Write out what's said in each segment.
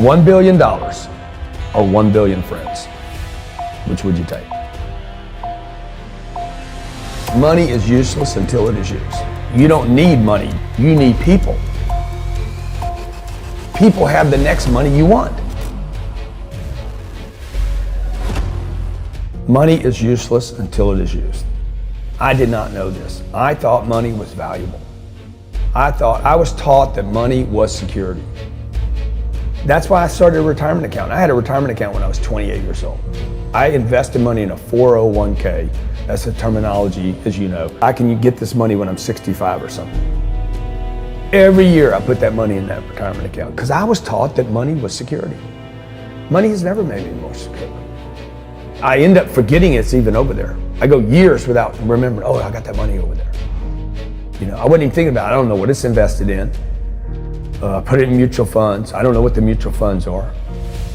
$1 billion or 1 billion friends? Which would you take? Money is useless until it is used. You don't need money, you need people. People have the next money you want. Money is useless until it is used. I did not know this. I thought money was valuable. I was taught that money was security. That's why I started a retirement account. I had a retirement account when I was 28 years old. I invested money in a 401k. That's the terminology, as you know. I can get this money when I'm 65 or something. Every year I put that money in that retirement account because I was taught that money was security. Money has never made me more secure. I end up forgetting it's even over there. I go years without remembering, oh, I got that money over there. You know, I wasn't even thinking about it. I don't know what it's invested in. Put it in mutual funds. I don't know what the mutual funds are.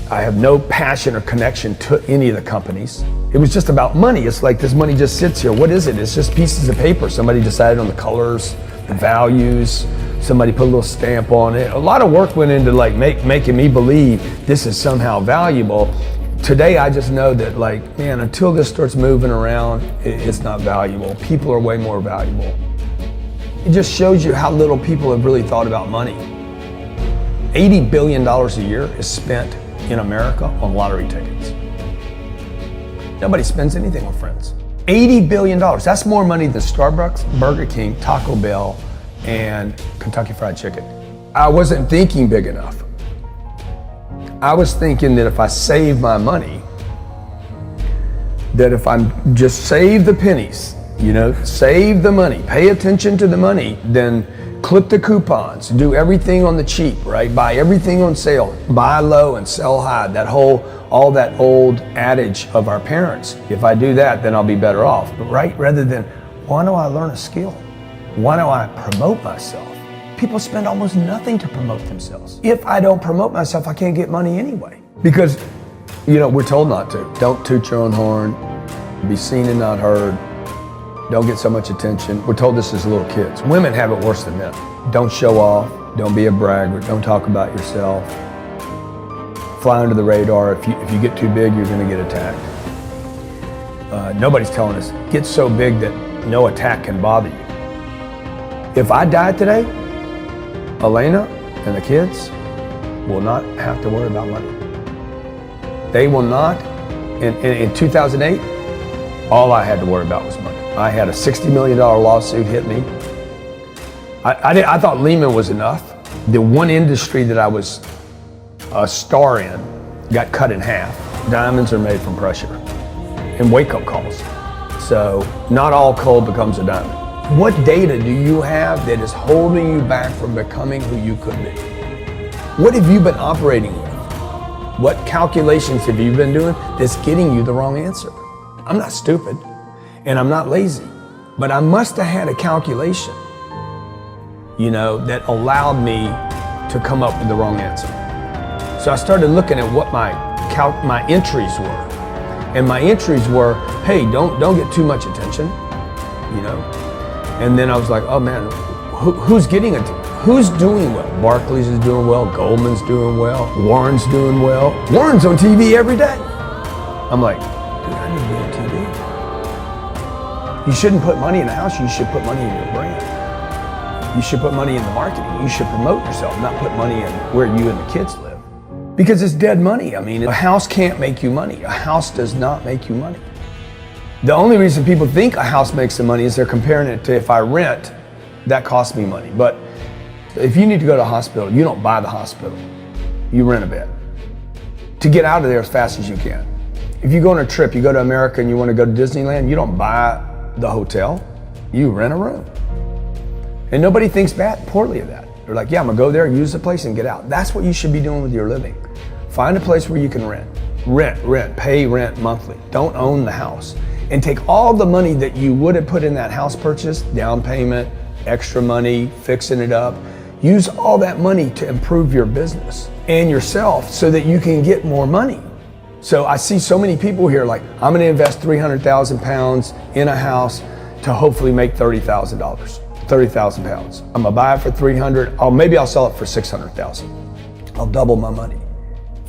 I have no passion or connection to any of the companies. It was just about money. It's like this money just sits here. What is it? It's just pieces of paper. Somebody decided on the colors, the values. Somebody put a little stamp on it. A lot of work went into like making me believe this is somehow valuable. Today I just know that like, man, until this starts moving around, it's not valuable. People are way more valuable. It just shows you how little people have really thought about money. $80 billion a year is spent in America on lottery tickets. Nobody spends anything with friends. $80 billion, that's more money than Starbucks, Burger King, Taco Bell, and Kentucky Fried Chicken. I wasn't thinking big enough. I was thinking that if I save my money, that if I just save the pennies, you know, save the money, pay attention to the money, then clip the coupons, do everything on the cheap, right? Buy everything on sale, buy low and sell high. All that old adage of our parents. If I do that, then I'll be better off, right? Rather than, why don't I learn a skill? Why don't I promote myself? People spend almost nothing to promote themselves. If I don't promote myself, I can't get money anyway. Because, you know, we're told not to. Don't toot your own horn, be seen and not heard. Don't get so much attention. We're told this as little kids. Women have it worse than men. Don't show off. Don't be a braggart. Don't talk about yourself. Fly under the radar. If you get too big, you're going to get attacked. Nobody's telling us, get so big that no attack can bother you. If I die today, Elena and the kids will not have to worry about money. They will not. In 2008, all I had to worry about was money. I had a $60 million lawsuit hit me. I thought Lehman was enough. The one industry that I was a star in got cut in half. Diamonds are made from pressure and wake-up calls. So not all coal becomes a diamond. What data do you have that is holding you back from becoming who you could be? What have you been operating with? What calculations have you been doing that's getting you the wrong answer? I'm not stupid. And I'm not lazy, but I must have had a calculation, you know, that allowed me to come up with the wrong answer. So I started looking at what my entries were. And my entries were, hey, don't get too much attention, you know? And then I was like, oh man, who's getting it? Who's doing well? Barclays is doing well, Goldman's doing well, Warren's doing well. Warren's on TV every day. I'm like, dude, I need to be on TV. You shouldn't put money in a house, you should put money in your brand. You should put money in the marketing. You should promote yourself, not put money in where you and the kids live. Because it's dead money. I mean, a house can't make you money. A house does not make you money. The only reason people think a house makes some money is they're comparing it to if I rent, that costs me money. But if you need to go to a hospital, you don't buy the hospital. You rent a bed to get out of there as fast as you can. If you go on a trip, you go to America and you want to go to Disneyland, you don't buy the hotel, you rent a room. And nobody thinks poorly of that. They're like, yeah, I'm gonna go there, use the place and get out. That's what you should be doing with your living. Find a place where you can rent, pay rent monthly. Don't own the house. And take all the money that you would have put in that house purchase, down payment, extra money, fixing it up, use all that money to improve your business and yourself so that you can get more money. So I see so many people here like, I'm gonna invest 300,000 pounds in a house to hopefully make $30,000, 30,000 pounds. I'm gonna buy it for 300, maybe I'll sell it for 600,000. I'll double my money.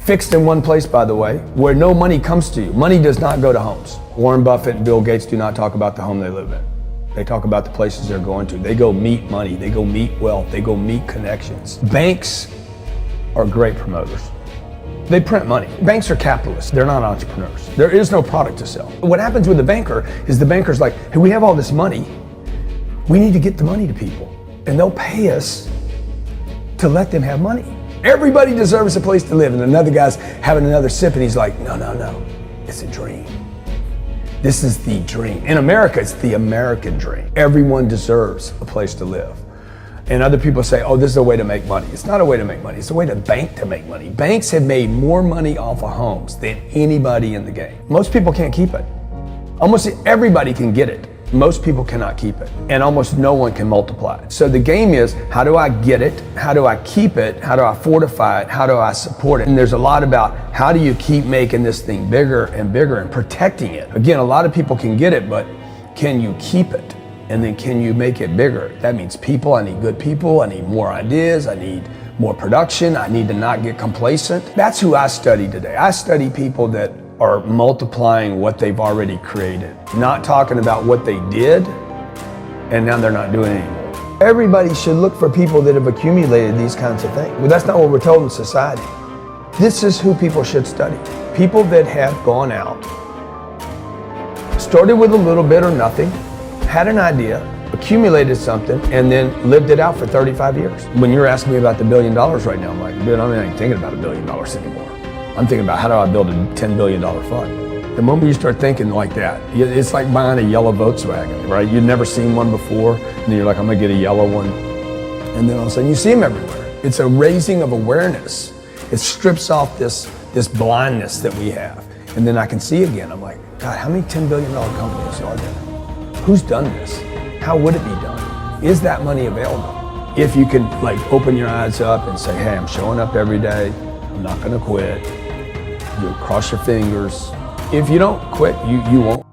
fixed in one place, by the way, where no money comes to you. Money does not go to homes. Warren Buffett and Bill Gates do not talk about the home they live in. They talk about the places they're going to. They go meet money, they go meet wealth, they go meet connections. Banks are great promoters. They print money. Banks are capitalists, they're not entrepreneurs. There is no product to sell. What happens with the banker is the banker's like, hey, we have all this money, we need to get the money to people. And they'll pay us to let them have money. Everybody deserves a place to live. And another guy's having another sip and he's like, no, it's a dream. This is the dream. In America, it's the American dream. Everyone deserves a place to live. And other people say, oh, this is a way to make money. It's not a way to make money. It's a way to bank to make money. Banks have made more money off of homes than anybody in the game. Most people can't keep it. Almost everybody can get it. Most people cannot keep it. And almost no one can multiply it. So the game is, how do I get it? How do I keep it? How do I fortify it? How do I support it? And there's a lot about how do you keep making this thing bigger and bigger and protecting it. Again, a lot of people can get it, but can you keep it? And then can you make it bigger? That means people. I need good people. I need more ideas. I need more production. I need to not get complacent. That's who I study today. I study people that are multiplying what they've already created, not talking about what they did and now they're not doing it anymore. Everybody should look for people that have accumulated these kinds of things. But that's not what we're told in society. This is who people should study. People that have gone out, started with a little bit or nothing, had an idea, accumulated something, and then lived it out for 35 years. When you're asking me about the $1 billion right now, I'm like, dude, I'm not even thinking about $1 billion anymore. I'm thinking about how do I build a $10 billion fund. The moment you start thinking like that, it's like buying a yellow Volkswagen, right? You've never seen one before, and then you're like, I'm gonna get a yellow one. And then all of a sudden you see them everywhere. It's a raising of awareness. It strips off this blindness that we have. And then I can see again, I'm like, God, how many $10 billion companies are there? Who's done this? How would it be done? Is that money available? If you can like open your eyes up and say, hey, I'm showing up every day, I'm not gonna quit. You cross your fingers. If you don't quit, you won't